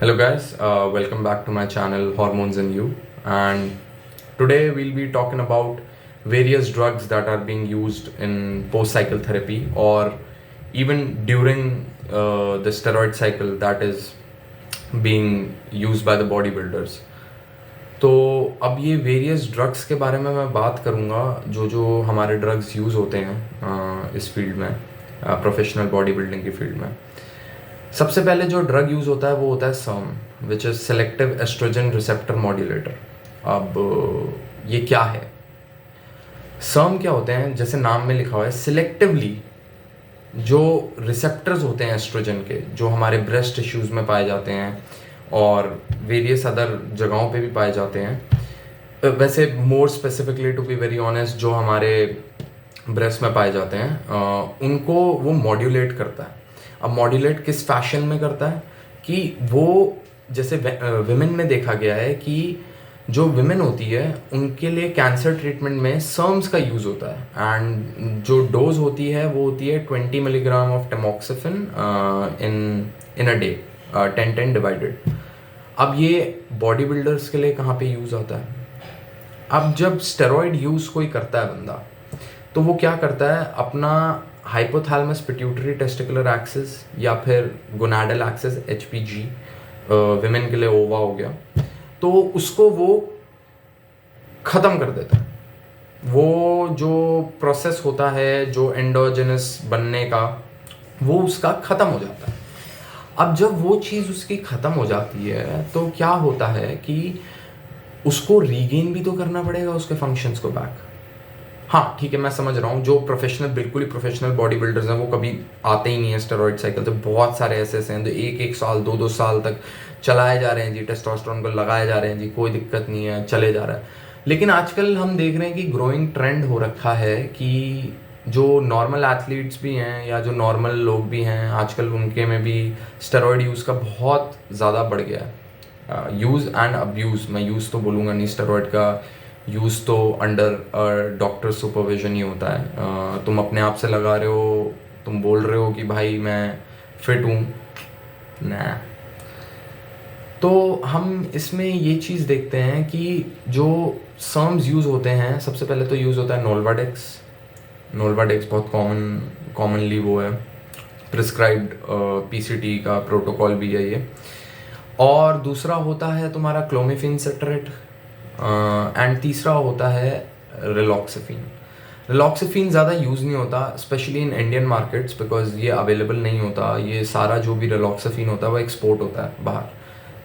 Hello guys, welcome back to my channel Hormones in You, and today we'll be talking about various drugs that are being used in post-cycle therapy or even during the steroid cycle that is being used by the bodybuilders. तो अब ये various drugs के बारे में मैं बात करूँगा जो हमारे ड्रग्स यूज़ होते हैं इस फील्ड में, प्रोफेशनल बॉडी बिल्डिंग की फील्ड में। सबसे पहले जो ड्रग यूज़ होता है वो होता है SERM, which is selective estrogen receptor modulator. अब ये क्या है? सर्म क्या होते हैं? जैसे नाम में लिखा हुआ है, सिलेक्टिवली जो रिसेप्टर्स होते हैं एस्ट्रोजन के, जो हमारे ब्रेस्ट टिश्यूज़ में पाए जाते हैं और वेरियस अदर जगहों पे भी पाए जाते हैं। वैसे more specifically to be very honest, जो हमारे ब्रेस्ट में पाए जाते हैं उनको वो मॉड्यूलेट करता है। अब मॉड्यूलेट किस फैशन में करता है कि वो, जैसे विमेन में देखा गया है कि जो विमेन होती है उनके लिए कैंसर ट्रीटमेंट में सर्म्स का यूज़ होता है, एंड जो डोज होती है वो होती है 20 milligram of tamoxifen in a day, 10-10 divided. अब ये बॉडी बिल्डर्स के लिए कहाँ पे यूज़ आता है? अब जब स्टेरॉइड यूज़ कोई करता है बंदा, तो वो क्या करता है, अपना हाइपोथैलेमस पिट्यूटरी टेस्टिकुलर एक्सिस या फिर गोनाडल एक्सिस HPG, विमेन के लिए ओवा हो गया, तो उसको वो ख़त्म कर देता है। वो जो प्रोसेस होता है जो एंडोजेनस बनने का, वो उसका ख़त्म हो जाता है। अब जब वो चीज़ उसकी ख़त्म हो जाती है तो क्या होता है कि उसको रीगेन भी तो करना पड़ेगा उसके फंक्शंस को बैक। हाँ ठीक है, मैं समझ रहा हूँ, जो प्रोफेशनल, बिल्कुल ही प्रोफेशनल बॉडी बिल्डर्स हैं वो कभी आते ही नहीं है स्टेरॉइड साइकिल। तो बहुत सारे ऐसे हैं जो एक साल 2-2 साल तक चलाए जा रहे हैं जी, टेस्टोस्टेरोन को लगाए जा रहे हैं जी, कोई दिक्कत नहीं है, चले जा रहा है। लेकिन आजकल हम देख रहे हैं कि ग्रोइंग ट्रेंड हो रखा है कि जो नॉर्मल एथलीट्स भी हैं या जो नॉर्मल लोग भी हैं आजकल, उनके में भी स्टेरॉइड यूज़ का बहुत ज़्यादा बढ़ गया है। यूज़ एंड अब्यूज़, मैं यूज़ तो बोलूँगा नहीं, स्टेरॉइड का यूज़ तो अंडर डॉक्टर सुपरविजन ही होता है। तुम अपने आप से लगा रहे हो, तुम बोल रहे हो कि भाई मैं फिट हूँ ना। तो हम इसमें ये चीज़ देखते हैं कि जो सर्म्स यूज़ होते हैं, सबसे पहले तो यूज़ होता है नोल्वाडेक्स। नोल्वाडेक्स बहुत कॉमनली वो है, प्रिस्क्राइब्ड PCT का प्रोटोकॉल भी है ये। और दूसरा होता है तुम्हारा क्लोमिफेन सेट्रेट, एंड तीसरा होता है रिलॉक्सिफिन। रिलॉक्सिफिन ज़्यादा यूज़ नहीं होता specially in Indian markets, because ये अवेलेबल नहीं होता। ये सारा जो भी रिलॉक्सिफिन होता है वो एक्सपोर्ट होता है बाहर,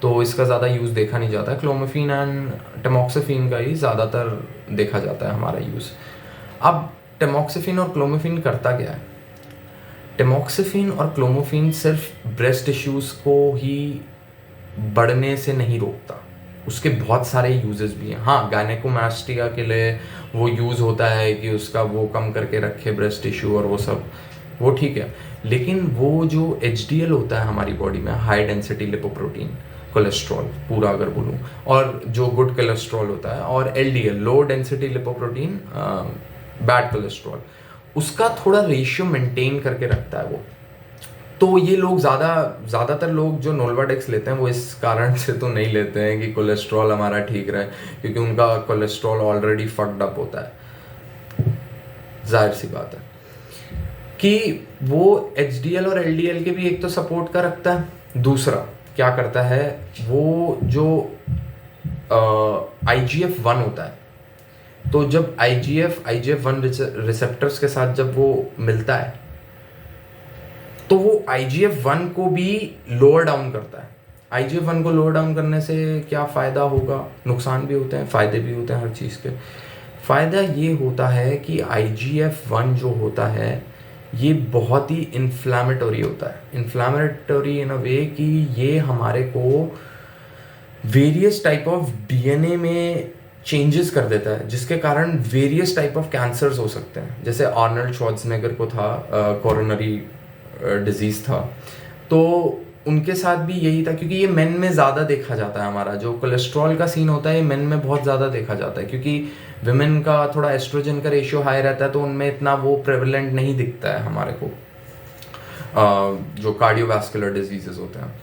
तो इसका ज़्यादा यूज़ देखा नहीं जाता है। क्लोमिफिन एंड टेमोक्सिफिन का ही ज़्यादातर देखा जाता है हमारा यूज़। अब टेमोक्सिफिन और क्लोमिफिन करता क्या है? टेमोक्सिफिन और क्लोमिफिन सिर्फ ब्रेस्ट टिश्यूज़ को ही बढ़ने से नहीं रोकता, उसके बहुत सारे यूजेस भी हैं। हाँ, गायनेकोमास्टिया के लिए वो यूज़ होता है कि उसका वो कम करके रखे ब्रेस्ट टिश्यू और वो सब, वो ठीक है। लेकिन वो जो HDL होता है हमारी बॉडी में, हाई डेंसिटी लिपोप्रोटीन, कोलेस्ट्रॉल पूरा अगर बोलूँ, और जो गुड कोलेस्ट्रॉल होता है, और LDL low density lipoprotein bad cholesterol, उसका थोड़ा रेशियो मेंटेन करके रखता है वो। तो ये लोग ज़्यादातर लोग जो नोल्वाडेक्स लेते हैं वो इस कारण से तो नहीं लेते हैं कि कोलेस्ट्रॉल हमारा ठीक रहे, क्योंकि उनका कोलेस्ट्रॉल ऑलरेडी फक्ड अप होता है। जाहिर सी बात है कि वो HDL और LDL के भी एक तो सपोर्ट का रखता है, दूसरा क्या करता है, वो जो IGF-1 होता है, तो जब IGF-1 रिसेप्टर्स के साथ जब वो मिलता है तो वो IGF-1 को भी लोअर डाउन करता है। IGF-1 को लोअर डाउन करने से क्या फ़ायदा होगा? नुकसान भी होते हैं, फ़ायदे भी होते हैं हर चीज़ के। फ़ायदा ये होता है कि IGF-1 जो होता है ये बहुत ही इन्फ्लामेटरी होता है। इन्फ्लामेटरी इन अ वे कि ये हमारे को वेरियस टाइप ऑफ DNA में चेंजेस कर देता है, जिसके कारण वेरियस टाइप ऑफ कैंसर्स हो सकते हैं। जैसे आर्नल्ड श्वार्ज़नेगर को था कोरोनरी डिजीज़ था, तो उनके साथ भी यही था, क्योंकि ये मेन में ज़्यादा देखा जाता है। हमारा जो कोलेस्ट्रॉल का सीन होता है ये मेन में बहुत ज़्यादा देखा जाता है, क्योंकि विमेन का थोड़ा एस्ट्रोजन का रेशियो हाई रहता है, तो उनमें इतना वो प्रेवलेंट नहीं दिखता है हमारे को, जो कार्डियोवैस्कुलर डिजीजेस होते हैं।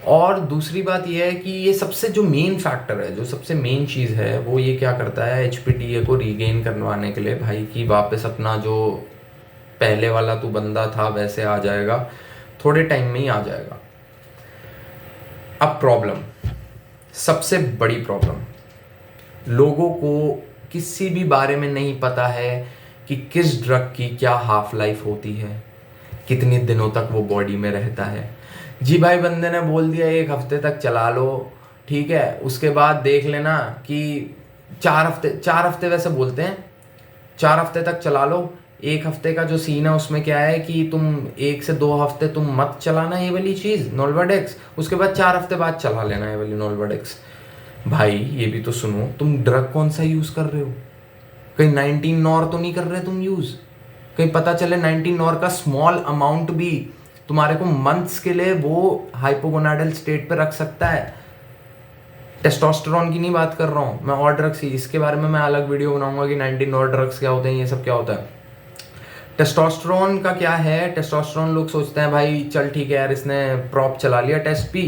और दूसरी बात यह है कि ये सबसे जो मेन फैक्टर है, जो सबसे मेन चीज़ है, वो ये क्या करता है, HPTA को रीगेन करवाने के लिए भाई कि वापस अपना जो पहले वाला तू बंदा था वैसे आ जाएगा, थोड़े टाइम में ही आ जाएगा। अब प्रॉब्लम, सबसे बड़ी प्रॉब्लम, लोगों को किसी भी बारे में नहीं पता है कि किस ड्रग की क्या हाफ लाइफ होती है, कितने दिनों तक वो बॉडी में रहता है। जी भाई, बंदे ने बोल दिया 1 हफ्ते तक चला लो, ठीक है, उसके बाद देख लेना कि 4 हफ्ते वैसे बोलते हैं 4 हफ्ते तक चला लो। 1 हफ्ते का जो सीन है उसमें क्या है कि तुम 1 से 2 हफ्ते तुम मत चलाना ये वाली चीज़ नोल्वाडेक्स, उसके बाद 4 हफ्ते बाद चला लेना ये वाली नोल्वाडेक्स। भाई ये भी तो सुनो, तुम ड्रग कौन सा यूज़ कर रहे हो? कहीं 19 नॉर तो नहीं कर रहे तुम यूज़? कहीं पता चले 19 नॉर का स्मॉल अमाउंट भी तुम्हारे को मंथ्स के लिए वो हाइपोगोनाडल स्टेट पे रख सकता है। टेस्टोस्टेरोन की नहीं बात कर रहा हूँ मैं, और ड्रग्स ही, इसके बारे में मैं अलग वीडियो बनाऊंगा कि 19 और ड्रग्स क्या होते हैं, ये सब क्या होता है। टेस्टोस्टेरोन का क्या है, टेस्टोस्टेरोन लोग सोचते हैं भाई चल ठीक है यार, इसने प्रॉप चला लिया टेस्ट पी,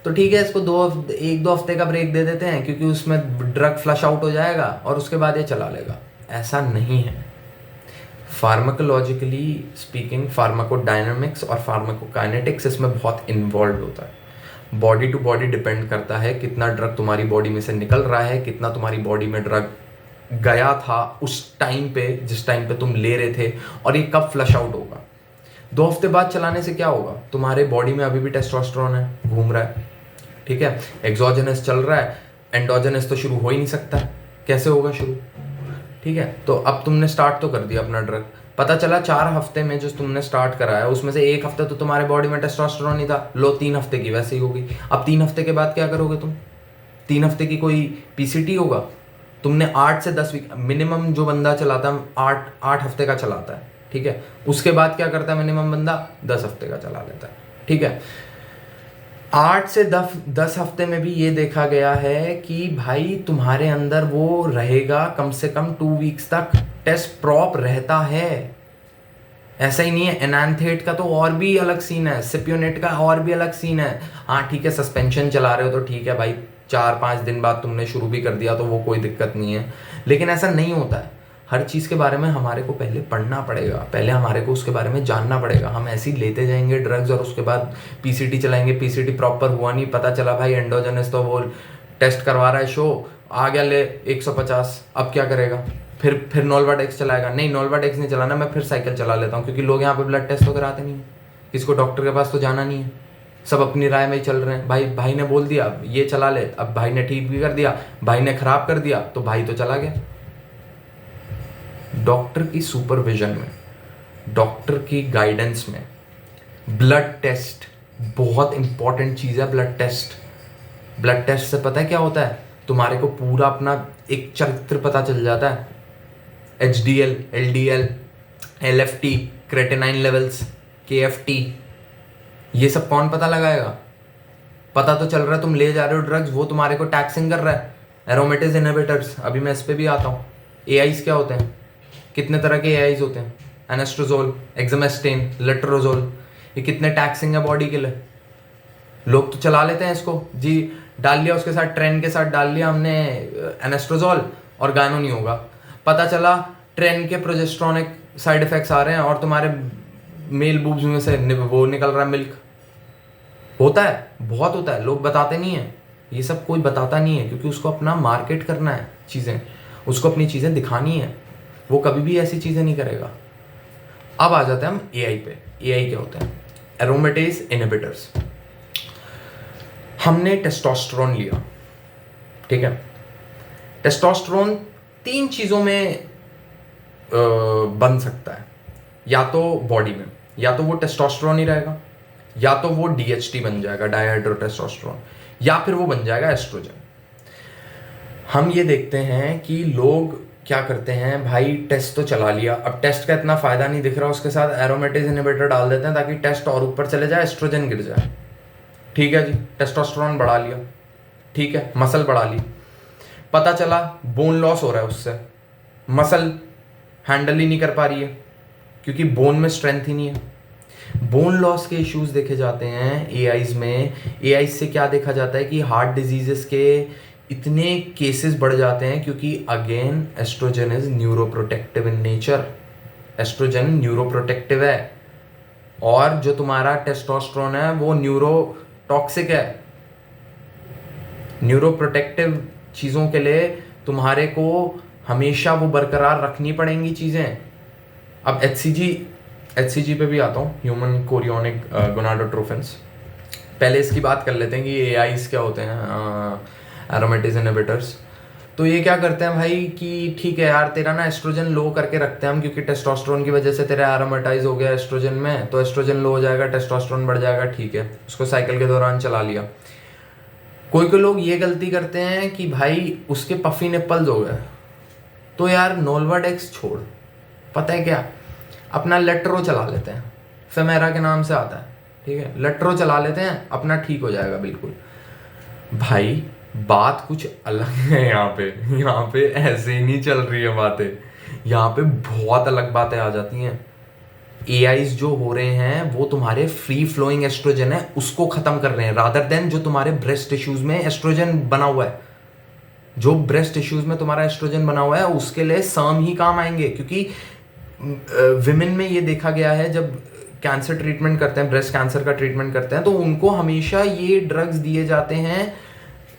तो ठीक है इसको 1-2 हफ्ते का ब्रेक दे देते हैं क्योंकि उसमें ड्रग फ्लश आउट हो जाएगा और उसके बाद ये चला लेगा। ऐसा नहीं है। फार्माकोलॉजिकली स्पीकिंग, फार्माकोडायनामिक्स और फार्माकोकाइनेटिक्स इसमें बहुत इन्वॉल्व होता है। बॉडी टू बॉडी डिपेंड करता है कितना ड्रग तुम्हारी बॉडी में से निकल रहा है, कितना तुम्हारी बॉडी में ड्रग गया था उस टाइम पे, जिस टाइम पे तुम ले रहे थे, और ये कब फ्लश आउट होगा। 2 हफ्ते बाद चलाने से क्या होगा, तुम्हारे बॉडी में अभी भी टेस्टोस्टेरोन है, घूम रहा है, ठीक है, एक्सोजेनस चल रहा है, एंडोजेनस तो शुरू हो ही नहीं सकता, कैसे होगा शुरू, ठीक है। तो अब तुमने स्टार्ट तो कर दिया अपना ड्रग, पता चला 4 हफ्ते में जो तुमने स्टार्ट करा है उसमें से 1 हफ्ते तो तुम्हारे बॉडी में टेस्टोस्टेरोन नहीं था, लो 3 हफ्ते की वैसे ही होगी। अब 3 हफ्ते के बाद क्या करोगे तुम? 3 हफ्ते की कोई PCT होगा? तुमने 8 से 10 वीक मिनिमम जो बंदा चलाता है, 8 हफ्ते का चलाता है, ठीक है, उसके बाद क्या करता है मिनिमम बंदा 10 हफ्ते का चला लेता है, ठीक है। 8 से 10 हफ्ते में भी ये देखा गया है कि भाई तुम्हारे अंदर वो रहेगा कम से कम 2 वीक्स तक, टेस्ट प्रॉप रहता है। ऐसा ही नहीं है, एनान्थेट का तो और भी अलग सीन है, सिप्योनेट का और भी अलग सीन है। हाँ ठीक है, सस्पेंशन चला रहे हो तो ठीक है भाई, 4-5 दिन बाद तुमने शुरू भी कर दिया तो वो कोई दिक्कत नहीं है, लेकिन ऐसा नहीं होता है। हर चीज़ के बारे में हमारे को पहले पढ़ना पड़ेगा, पहले हमारे को उसके बारे में जानना पड़ेगा। हम ऐसे ही लेते जाएंगे ड्रग्स और उसके बाद PCT चलाएंगे, PCT प्रॉपर हुआ नहीं, पता चला भाई एंडोजेनस तो वो टेस्ट करवा रहा है, शो आ गया ले 150, अब क्या करेगा? फिर नोल्वाडेक्स चलाएगा? नहीं, नोल्वाडेक्स नहीं चलाना, मैं फिर साइकिल चला लेता हूँ, क्योंकि लोग यहाँ पे ब्लड टेस्ट तो कराते नहीं है, किसी को डॉक्टर के पास तो जाना नहीं है, सब अपनी राय में ही चल रहे हैं। भाई ने बोल दिया ये चला ले, अब भाई ने ठीक भी कर दिया, भाई ने खराब कर दिया तो भाई तो चला गया। डॉक्टर की सुपरविजन में, डॉक्टर की गाइडेंस में ब्लड टेस्ट बहुत इंपॉर्टेंट चीज़ है। ब्लड टेस्ट से पता है क्या होता है, तुम्हारे को पूरा अपना एक चरित्र पता चल जाता है। HDL, LDL, LFT, creatinine levels, KFT, ये सब कौन पता लगाएगा? पता तो चल रहा है तुम ले जा रहे हो ड्रग्स, वो तुम्हारे को टैक्सिंग कर रहा है। एरोमेटेज इनहिबिटर्स, अभी मैं इस पे भी आता हूँ। AIs क्या होते हैं? कितने तरह के AIs होते हैं? एनेस्ट्रोजोल, एक्समेस्टेन, लेट्रोजोल, ये कितने टैक्सिंग है बॉडी के लिए। लोग तो चला लेते हैं इसको जी, डाल लिया उसके साथ, ट्रेन के साथ डाल लिया हमने एनेस्ट्रोजोल और गायनो नहीं होगा। पता चला ट्रेन के प्रोजेस्ट्रॉनिक साइड इफेक्ट्स आ रहे हैं और तुम्हारे मेल बूब्स में से वो निकल रहा है मिल्क। होता है, बहुत होता है, लोग बताते नहीं है, ये सब कोई बताता नहीं है, क्योंकि उसको अपना मार्केट करना है चीज़ें, उसको अपनी चीज़ें दिखानी है, वो कभी भी ऐसी चीज़ें नहीं करेगा। अब आ जाते हैं हम AI पे। AI क्या होते हैं? एरोमेटेज इनहिबिटर्स। हमने टेस्टोस्टेरोन लिया, ठीक है, टेस्टोस्टेरोन 3 चीज़ों में बन सकता है, या तो बॉडी में, या तो वो टेस्टोस्टेरोन ही रहेगा, या तो वो DHT बन जाएगा, डायहाइड्रोटेस्टोस्टेरोन, या फिर वो बन जाएगा एस्ट्रोजन। हम ये देखते हैं कि लोग क्या करते हैं, भाई टेस्ट तो चला लिया, अब टेस्ट का इतना फायदा नहीं दिख रहा, उसके साथ एरोमेटेज इनहिबिटर डाल देते हैं ताकि टेस्ट और ऊपर चले जाए, एस्ट्रोजन गिर जाए। ठीक है जी, टेस्टोस्टेरोन बढ़ा लिया, ठीक है, मसल बढ़ा ली, पता चला बोन लॉस हो रहा है उससे, मसल हैंडल ही नहीं कर पा रही है क्योंकि बोन में स्ट्रेंथ ही नहीं है। बोन लॉस के इश्यूज देखे जाते हैं एआईज में। एआईज से क्या देखा जाता है कि हार्ट डिजीजेस के इतने केसेस बढ़ जाते हैं, क्योंकि again estrogen is neuroprotective in nature. Estrogen neuroprotective है, और जो तुम्हारा टेस्टोस्टेरोन है वो न्यूरोटॉक्सिक है। न्यूरोप्रोटेक्टिव चीज़ों के लिए तुम्हारे को हमेशा वो बरकरार रखनी पड़ेंगी चीज़ें। अब एचसीजी पे भी आता हूँ, ह्यूमन कोरियोनिक गोनाडोट्रोफिन्स। पहले इसकी बात कर लेते हैं कि एआईज क्या होते हैं, एरोमेटेज इनहिबिटर्स। तो ये क्या करते हैं भाई कि ठीक है यार, तेरा ना एस्ट्रोजन लो करके रखते हैं हम, क्योंकि टेस्टोस्टेरोन की वजह से तेरा एरोमेटाइज हो गया एस्ट्रोजन में, तो एस्ट्रोजन लो हो जाएगा, टेस्टोस्टेरोन बढ़ जाएगा, ठीक है, उसको साइकिल के दौरान चला लिया। कोई कोई लोग ये गलती करते हैं कि भाई उसके पफी निप्पल्स हो गए, तो यार नोल्वाडेक्स छोड़, पता है क्या, अपना लेट्रो चला लेते हैं, फेमेरा के नाम से आता है, ठीक है, लेट्रो चला लेते हैं, अपना ठीक हो जाएगा बिल्कुल। भाई बात कुछ अलग है यहाँ पे ऐसे ही नहीं चल रही है बातें, यहाँ पे बहुत अलग बातें आ जाती हैं। एआईज जो हो रहे हैं वो तुम्हारे फ्री फ्लोइंग एस्ट्रोजन है उसको खत्म कर रहे हैं, रादर देन जो तुम्हारे ब्रेस्ट टिश्यूज में एस्ट्रोजन बना हुआ है। जो ब्रेस्ट टिश्यूज में तुम्हारा एस्ट्रोजन बना हुआ है उसके लिए सर्म ही काम आएंगे, क्योंकि विमेन में ये देखा गया है, जब कैंसर ट्रीटमेंट करते हैं, ब्रेस्ट कैंसर का ट्रीटमेंट करते हैं, तो उनको हमेशा ये ड्रग्स दिए जाते हैं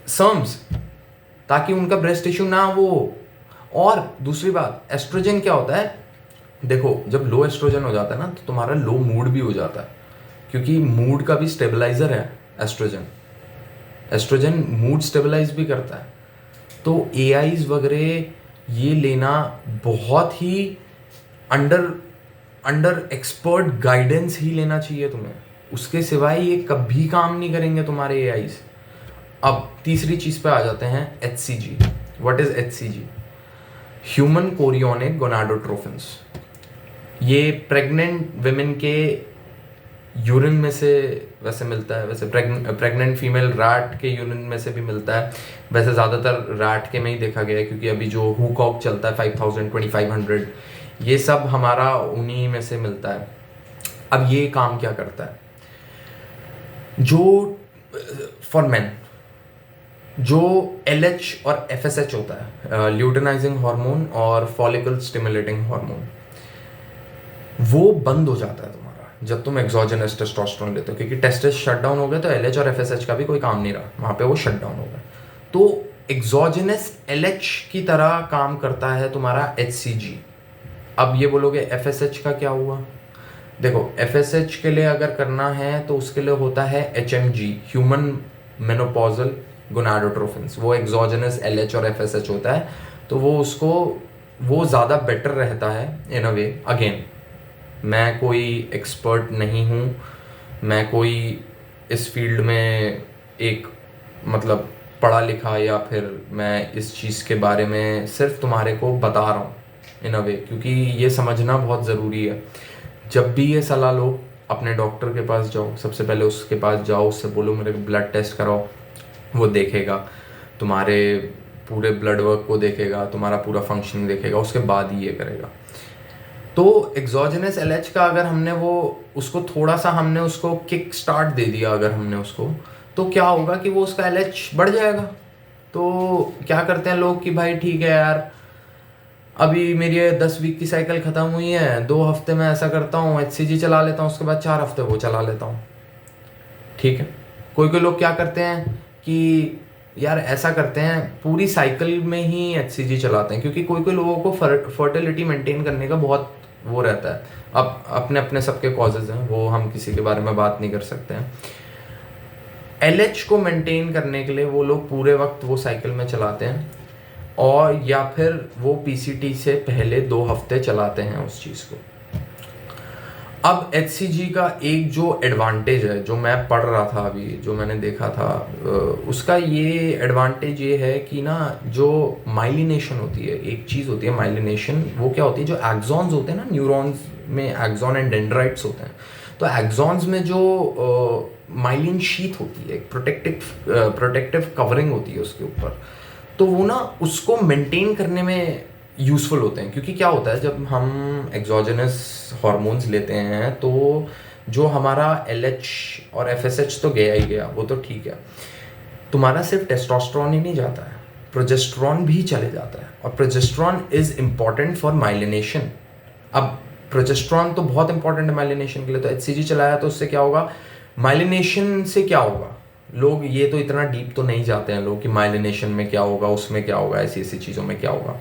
सर्म्स, ताकि उनका ब्रेस्ट टिश्यू ना वो। और दूसरी बात, एस्ट्रोजन क्या होता है, देखो जब लो एस्ट्रोजन हो जाता है ना, तो तुम्हारा लो मूड भी हो जाता है, क्योंकि मूड का भी स्टेबलाइजर है एस्ट्रोजन। एस्ट्रोजन मूड स्टेबलाइज भी करता है। तो एआईज वगैरह ये लेना बहुत ही अंडर एक्सपर्ट गाइडेंस ही लेना चाहिए तुम्हें, उसके सिवाय ये कभी काम नहीं करेंगे तुम्हारे एआईज। अब तीसरी चीज पे आ जाते हैं, HCG. What is HCG? Human chorionic gonadotrophins. ये प्रेग्नेंट विमेन के यूरिन में से वैसे मिलता है, वैसे प्रेग्नेंट फीमेल रैट के यूरिन में से भी मिलता है, वैसे ज़्यादातर रैट के में ही देखा गया है, क्योंकि अभी जो हुकॉक चलता है 5000 2500 ये सब हमारा उन्हीं में से मिलता है। अब ये काम क्या करता है, जो फॉर मेन जो LH और FSH होता है, ल्यूटेनाइजिंग हार्मोन और फॉलिकल स्टिमुलेटिंग हार्मोन, वो बंद हो जाता है तुम्हारा जब तुम एक्सोजेनस टेस्टोस्टेरोन लेते हो, क्योंकि टेस्टेस शट डाउन हो गए तो LH और FSH का भी कोई काम नहीं रहा, वहाँ पे वो शट डाउन हो गए। तो एक्सोजेनस LH की तरह काम करता है तुम्हारा HCG। अब ये बोलोगे FSH का क्या हुआ? देखो FSH के लिए अगर करना है तो उसके लिए होता है HMG, ह्यूमन मेनोपॉजल गोनाडोट्रोफिन्स, वो एक्सोजेनस LH और FSH होता है, तो वो ज़्यादा बेटर रहता है इन अ वे। अगेन मैं कोई एक्सपर्ट नहीं हूँ, मैं कोई इस फील्ड में एक मतलब पढ़ा लिखा, या फिर मैं इस चीज़ के बारे में सिर्फ तुम्हारे को बता रहा हूँ इन अ वे, क्योंकि ये समझना बहुत ज़रूरी है। जब भी ये सलाह लो, अपने डॉक्टर के पास जाओ, सबसे पहले उसके पास जाओ, उससे बोलो मेरे को ब्लड टेस्ट कराओ, वो देखेगा तुम्हारे पूरे ब्लड वर्क को, देखेगा तुम्हारा पूरा फंक्शन देखेगा, उसके बाद ही ये करेगा। तो एक्सोजेनस LH का अगर हमने उसको थोड़ा सा हमने उसको किक स्टार्ट दे दिया अगर हमने उसको, तो क्या होगा कि वो उसका LH बढ़ जाएगा। तो क्या करते हैं लोग कि भाई ठीक है यार, अभी मेरी 10 वीक की साइकिल ख़त्म हुई है, 2 हफ्ते में ऐसा करता हूँ HCG चला लेता हूँ, उसके बाद 4 हफ्ते वो चला लेता हूँ, ठीक है। कोई कोई लोग क्या करते हैं कि यार ऐसा करते हैं पूरी साइकिल में ही HCG चलाते हैं, क्योंकि कोई कोई लोगों को फर्टिलिटी मेंटेन करने का बहुत वो रहता है। अब अपने अपने सबके कॉजेज़ हैं, वो हम किसी के बारे में बात नहीं कर सकते हैं। LH को मेंटेन करने के लिए वो लोग पूरे वक्त वो साइकिल में चलाते हैं, और या फिर वो PCT से पहले 2 हफ्ते चलाते हैं उस चीज़ को। अब HCG का एक जो एडवांटेज है, जो मैं पढ़ रहा था अभी, जो मैंने देखा था, उसका ये एडवांटेज ये है कि ना, जो माइलिनेशन होती है, एक चीज़ होती है माइलिनेशन, वो क्या होती है, जो एक्सॉन्स होते हैं ना, न्यूरॉन्स में एक्सॉन एंड डेंड्राइट्स होते हैं, तो एक्सॉन्स में जो माइलिन शीथ होती है, एक प्रोटेक्टिव कवरिंग होती है उसके ऊपर, तो वो ना उसको मेंटेन करने में यूज़फुल होते हैं। क्योंकि क्या होता है, जब हम एक्सोजेनस हार्मोन्स लेते हैं तो जो हमारा LH और FSH तो गया ही गया, वो तो ठीक है, तुम्हारा सिर्फ टेस्टोस्टेरोन ही नहीं जाता है, प्रोजेस्टेरोन भी चले जाता है, और progesterone is important for myelination. अब प्रोजेस्टेरोन तो बहुत इंपॉर्टेंट है माइलिनेशन के लिए, तो HCG चलाया तो उससे क्या होगा, माइलिनेशन से क्या होगा, लोग ये तो इतना डीप तो नहीं जाते हैं लोग कि माइलिनेशन में क्या होगा, उसमें क्या होगा, ऐसी ऐसी चीज़ों में क्या होगा,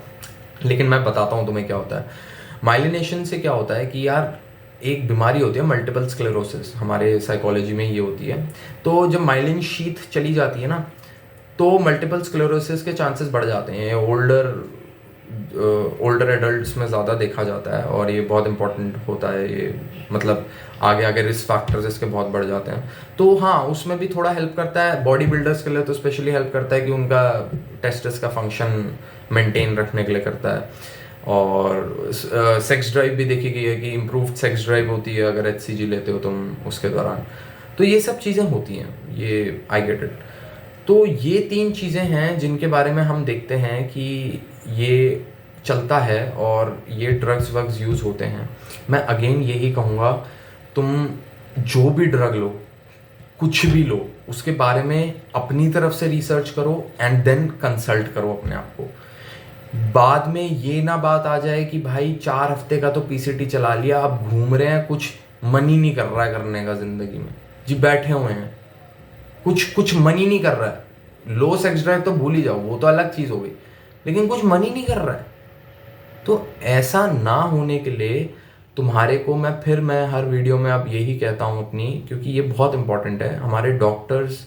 लेकिन मैं बताता हूँ तुम्हें क्या होता है। माइलिनेशन से क्या होता है कि यार एक बीमारी होती है मल्टीपल स्क्लेरोसिस, हमारे साइकोलॉजी में ये होती है। तो जब माइलिन शीथ चली जाती है ना, तो मल्टीपल स्क्लेरोसिस के चांसेस बढ़ जाते हैं। ओल्डर एडल्ट्स में ज़्यादा देखा जाता है, और ये बहुत इंपॉर्टेंट होता है, ये मतलब आगे आगे रिस्क फैक्टर्स इसके बहुत बढ़ जाते हैं। तो हाँ, उसमें भी थोड़ा हेल्प करता है, बॉडी बिल्डर्स के लिए तो स्पेशली हेल्प करता है कि उनका टेस्टिस का फंक्शन मेंटेन रखने के लिए करता है। और सेक्स ड्राइव भी देखी गई है कि इम्प्रूव्ड सेक्स ड्राइव होती है अगर HCG लेते हो तुम उसके दौरान। तो ये सब चीज़ें होती हैं, ये आई गेट इट। तो ये 3 चीज़ें हैं जिनके बारे में हम देखते हैं कि ये चलता है और ये ड्रग्स वग्स यूज़ होते हैं। मैं अगेन यही कहूँगा, तुम जो भी ड्रग लो, कुछ भी लो, उसके बारे में अपनी तरफ से रिसर्च करो एंड देन कंसल्ट करो अपने आप को। बाद में ये ना बात आ जाए कि भाई 4 हफ्ते का तो PCT चला लिया, अब घूम रहे हैं, कुछ मन ही नहीं कर रहा है करने का ज़िंदगी में, जी बैठे हुए हैं, कुछ मन ही नहीं कर रहा है। लो सेक्स ड्राइव तो भूल ही जाओ, वो तो अलग चीज़ हो गई, लेकिन कुछ मन ही नहीं कर रहा है। तो ऐसा ना होने के लिए तुम्हारे को मैं हर वीडियो में अब यही कहता हूँ अपनी, क्योंकि ये बहुत इंपॉर्टेंट है, हमारे डॉक्टर्स,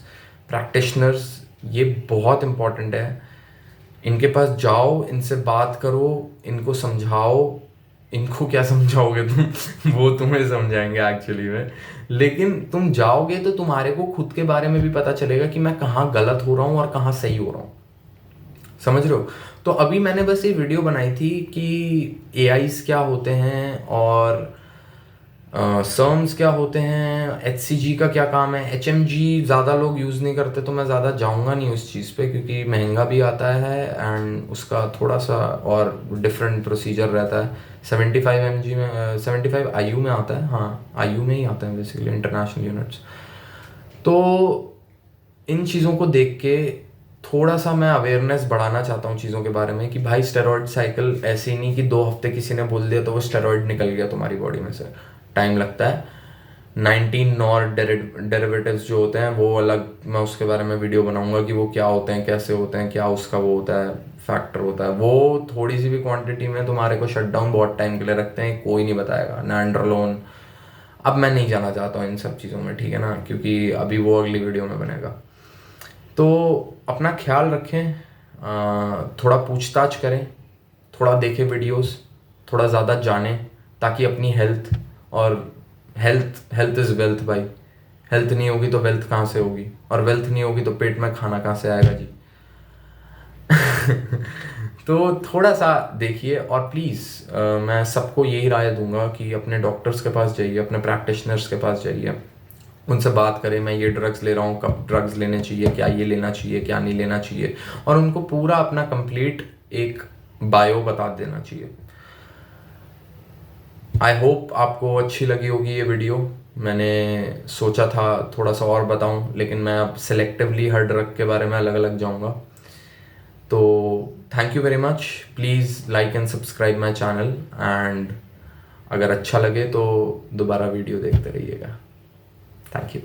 प्रैक्टिशनर्स, ये बहुत इंपॉर्टेंट है। इनके पास जाओ, इनसे बात करो, इनको समझाओ। इनको क्या समझाओगे तुम, वो तुम्हें समझाएंगे एक्चुअली में, लेकिन तुम जाओगे तो तुम्हारे को खुद के बारे में भी पता चलेगा कि मैं कहाँ गलत हो रहा हूँ और कहाँ सही हो रहा हूँ। समझ रहे हो? तो अभी मैंने बस ये वीडियो बनाई थी कि AIs क्या होते हैं और सर्म्स क्या होते हैं, HCG का क्या काम है। HMG ज़्यादा लोग यूज़ नहीं करते, तो मैं ज़्यादा जाऊँगा नहीं उस चीज़ पे, क्योंकि महंगा भी आता है एंड उसका थोड़ा सा और डिफरेंट प्रोसीजर रहता है। 75 mg में 75 IU में आता है, हाँ IU में ही आता है बेसिकली, इंटरनेशनल यूनिट्स। तो इन चीज़ों को देख के थोड़ा सा मैं अवेयरनेस बढ़ाना चाहता हूँ चीज़ों के बारे में, कि भाई स्टेरॉइड साइकिल ऐसे ही नहीं कि 2 हफ्ते किसी ने बोल दिया तो वो स्टेरॉइड निकल गया तुम्हारी बॉडी में से। टाइम लगता है। 19 नॉर डेरिवेटिव्स जो होते हैं वो अलग, मैं उसके बारे में वीडियो बनाऊंगा कि वो क्या होते हैं, कैसे होते हैं, क्या उसका वो होता है, फैक्टर होता है। वो थोड़ी सी भी क्वांटिटी में तुम्हारे को शट डाउन बहुत टाइम के लिए रखते हैं, कोई नहीं बताएगा। नैंड्रोलोन, अब मैं नहीं जाना चाहता हूँ इन सब चीज़ों में, ठीक है ना, क्योंकि अभी वो अगली वीडियो में बनेगा। तो अपना ख्याल रखें, थोड़ा पूछताछ करें, थोड़ा देखें वीडियोस, थोड़ा ज़्यादा जानें, ताकि अपनी हेल्थ, और हेल्थ इज़ वेल्थ भाई। हेल्थ नहीं होगी तो वेल्थ कहाँ से होगी, और वेल्थ नहीं होगी तो पेट में खाना कहाँ से आएगा जी। तो थोड़ा सा देखिए, और प्लीज़ मैं सबको यही राय दूंगा कि अपने डॉक्टर्स के पास जाइए, अपने प्रैक्टिशनर्स के पास जाइए, उनसे बात करें, मैं ये ड्रग्स ले रहा हूँ, कब ड्रग्स लेने चाहिए, क्या ये लेना चाहिए, क्या नहीं लेना चाहिए, और उनको पूरा अपना कंप्लीट एक बायो बता देना चाहिए। आई होप आपको अच्छी लगी होगी ये वीडियो। मैंने सोचा था थोड़ा सा और बताऊं, लेकिन मैं अब सिलेक्टिवली हर ड्रग के बारे में अलग अलग जाऊंगा। तो thank you very much, please like and subscribe my channel, and अगर अच्छा लगे तो दोबारा वीडियो देखते रहिएगा। Thank you.